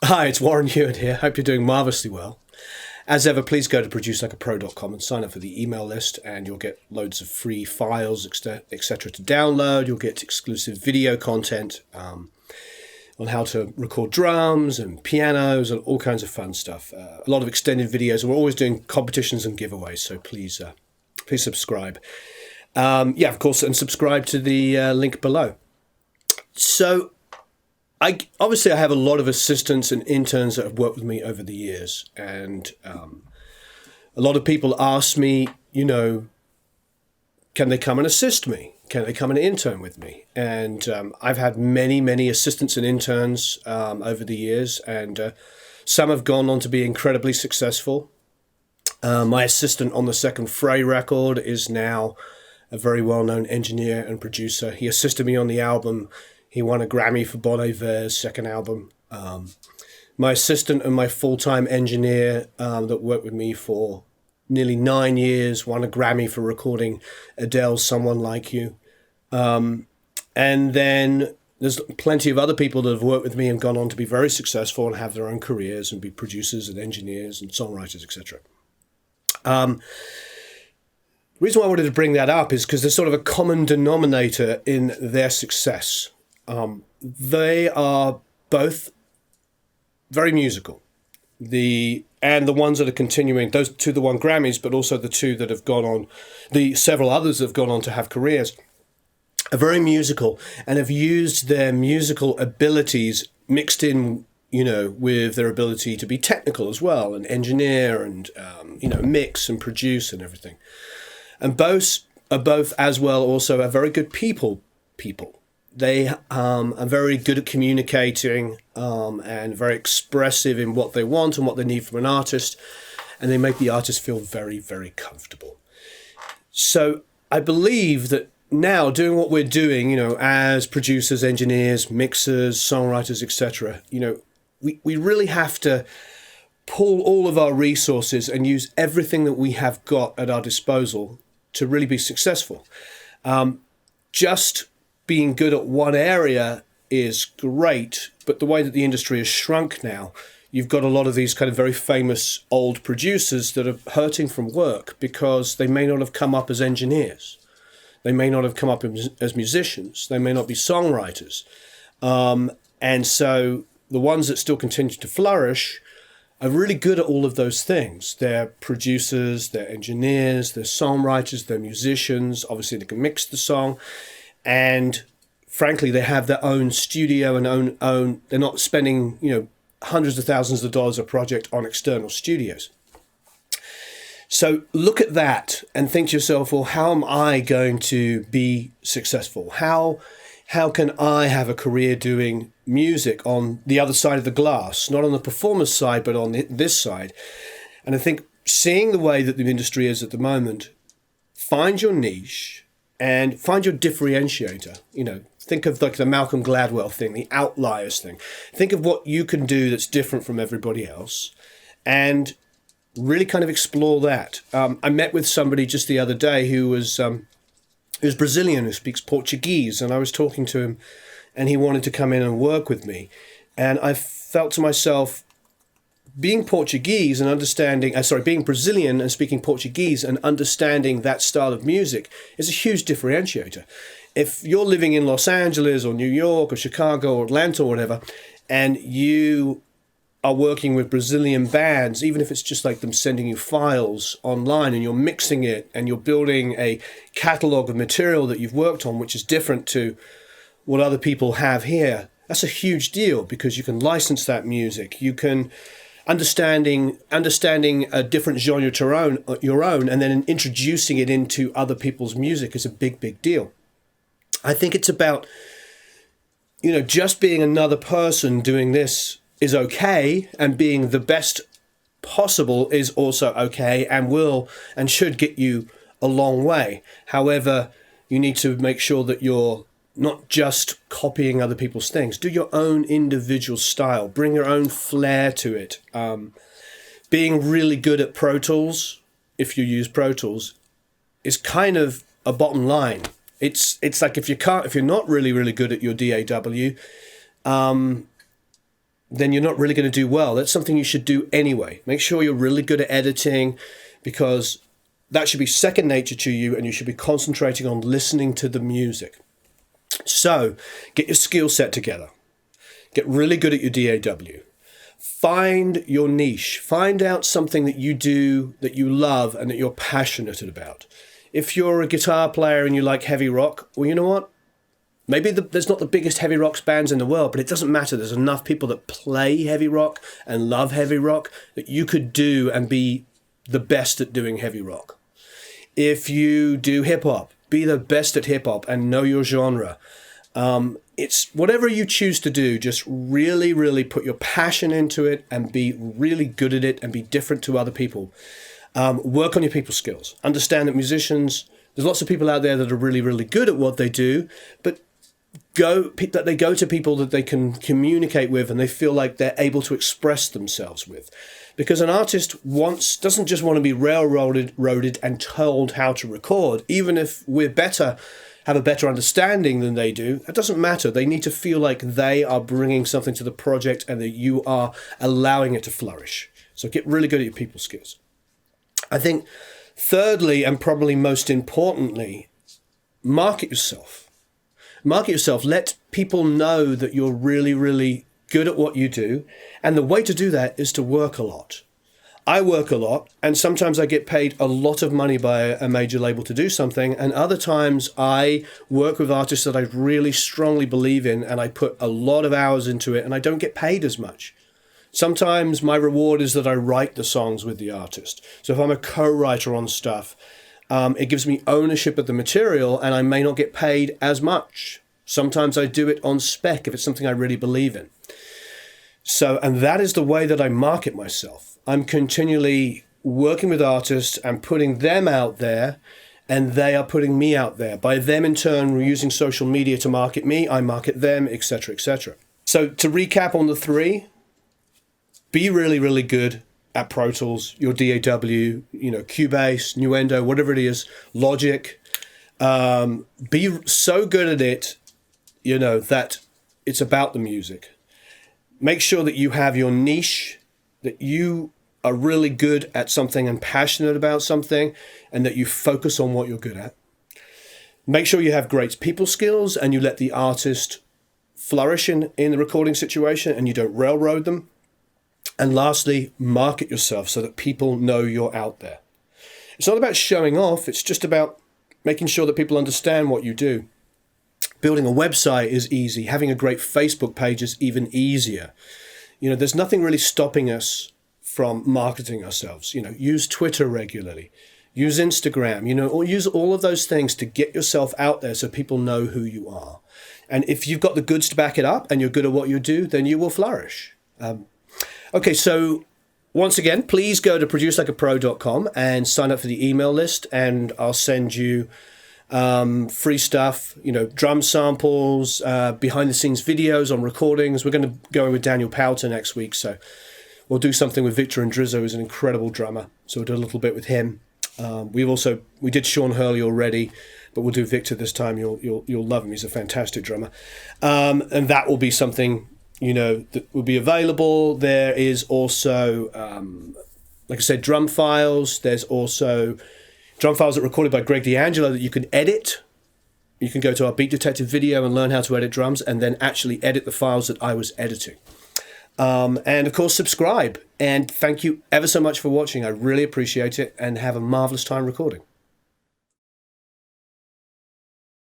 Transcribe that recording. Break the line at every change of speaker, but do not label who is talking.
Hi, it's Warren Huart here. Hope you're doing marvellously well. As ever, please go to producelikeapro.com and sign up for the email list, and you'll get loads of free files, etc. to download. You'll get exclusive video content on how to record drums and pianos and all kinds of fun stuff. A lot of extended videos. We're always doing competitions and giveaways, so please subscribe. Of course, and subscribe to the link below. So, I have a lot of assistants and interns that have worked with me over the years, and a lot of people ask me, can they come and assist me? Can they come and intern with me? And I've had many assistants and interns over the years, and some have gone on to be incredibly successful. My assistant on the second Frey record is now a very well-known engineer and producer. He assisted me on the album. He won a Grammy for Bon Iver's second album. My assistant and my full-time engineer that worked with me for nearly 9 years won a Grammy for recording Adele's Someone Like You. And then there's plenty of other people that have worked with me and gone on to be very successful and have their own careers and be producers and engineers and songwriters, etc. The reason why I wanted to bring that up is because there's sort of a common denominator in their success. They are both very musical. The ones that are continuing, those two that won Grammys, but also the two that have gone on, the several others that have gone on to have careers, are very musical and have used their musical abilities mixed in, with their ability to be technical as well, and engineer and, mix and produce and everything. And both as well also are very good people. They are very good at communicating and very expressive in what they want and what they need from an artist, and they make the artist feel very, very comfortable. So I believe that now doing what we're doing, as producers, engineers, mixers, songwriters, etc., we really have to pull all of our resources and use everything that we have got at our disposal to really be successful. Just being good at one area is great, but the way that the industry has shrunk now, you've got a lot of these kind of very famous old producers that are hurting from work because they may not have come up as engineers. They may not have come up as musicians. They may not be songwriters. And so the ones that still continue to flourish are really good at all of those things. They're producers, they're engineers, they're songwriters, they're musicians. Obviously, they can mix the song. And frankly, they have their own studio and own. They're not spending, hundreds of thousands of dollars a project on external studios. So look at that and think to yourself, well, how am I going to be successful? How can I have a career doing music on the other side of the glass, not on the performer's side, but on this side? And I think seeing the way that the industry is at the moment, find your niche and find your differentiator. Think of like the Malcolm Gladwell thing, the outliers thing. Think of what you can do that's different from everybody else and really kind of explore that. I met with somebody just the other day who was Brazilian, who speaks Portuguese, and I was talking to him and he wanted to come in and work with me. And I felt to myself, being Portuguese and being Brazilian and speaking Portuguese and understanding that style of music is a huge differentiator. If you're living in Los Angeles or New York or Chicago or Atlanta or whatever, and you are working with Brazilian bands, even if it's just like them sending you files online and you're mixing it and you're building a catalog of material that you've worked on, which is different to what other people have here, that's a huge deal because you can license that music. You can understanding a different genre to your own, and then introducing it into other people's music is a big deal. I think it's about, just being another person doing this is okay, and being the best possible is also okay and will and should get you a long way. However, you need to make sure that you're not just copying other people's things. Do your own individual style. Bring your own flair to it. Being really good at Pro Tools, if you use Pro Tools, is kind of a bottom line. It's like if you're not really good at your DAW, then you're not really going to do well. That's something you should do anyway. Make sure you're really good at editing, because that should be second nature to you, and you should be concentrating on listening to the music. So get your skill set together. Get really good at your DAW. Find your niche. Find out something that you do that you love and that you're passionate about. If you're a guitar player and you like heavy rock, well, you know what? Maybe there's not the biggest heavy rock bands in the world, but it doesn't matter. There's enough people that play heavy rock and love heavy rock that you could do and be the best at doing heavy rock. If you do hip hop, be the best at hip hop and know your genre. It's whatever you choose to do, just really, really put your passion into it and be really good at it and be different to other people. Work on your people skills. Understand that musicians, there's lots of people out there that are really, really good at what they do, but they go to people that they can communicate with and they feel like they're able to express themselves with. Because an artist doesn't just want to be railroaded and told how to record. Even if we're have a better understanding than they do, it doesn't matter. They need to feel like they are bringing something to the project and that you are allowing it to flourish. So get really good at your people skills. I think thirdly, and probably most importantly, market yourself. Market yourself. Let people know that you're really, really good at what you do. And the way to do that is to work a lot. I work a lot, and sometimes I get paid a lot of money by a major label to do something, and other times I work with artists that I really strongly believe in, and I put a lot of hours into it, and I don't get paid as much. Sometimes my reward is that I write the songs with the artist. So if I'm a co-writer on stuff, it gives me ownership of the material, and I may not get paid as much. Sometimes I do it on spec if it's something I really believe in. So, and that is the way that I market myself. I'm continually working with artists and putting them out there, and they are putting me out there. By them, in turn, using social media to market me, I market them, etc., etc. So to recap on the three, be really, really good at Pro Tools, your DAW, Cubase, Nuendo, whatever it is, Logic. Be so good at it, that it's about the music. Make sure that you have your niche, that you are really good at something and passionate about something, and that you focus on what you're good at. Make sure you have great people skills and you let the artist flourish in the recording situation and you don't railroad them. And lastly, market yourself so that people know you're out there. It's not about showing off, it's just about making sure that people understand what you do. Building a website is easy. Having a great Facebook page is even easier. There's nothing really stopping us from marketing ourselves. Use Twitter regularly, use Instagram, or use all of those things to get yourself out there so people know who you are. And if you've got the goods to back it up and you're good at what you do, then you will flourish. Okay, so once again, please go to producelikeapro.com and sign up for the email list, and I'll send you free stuff, drum samples, behind the scenes videos on recordings. We're going to go in with Daniel Powter next week, so we'll do something with Victor Andrizzo, who's an incredible drummer. So we'll do a little bit with him. We did Sean Hurley already, but we'll do Victor this time. You'll love him. He's a fantastic drummer, and that will be something that will be available. There is also, like I said, drum files. There's also drum files that are recorded by Greg D'Angelo that you can edit. You can go to our Beat Detective video and learn how to edit drums and then actually edit the files that I was editing. And of course, subscribe. And thank you ever so much for watching. I really appreciate it, and have a marvelous time recording.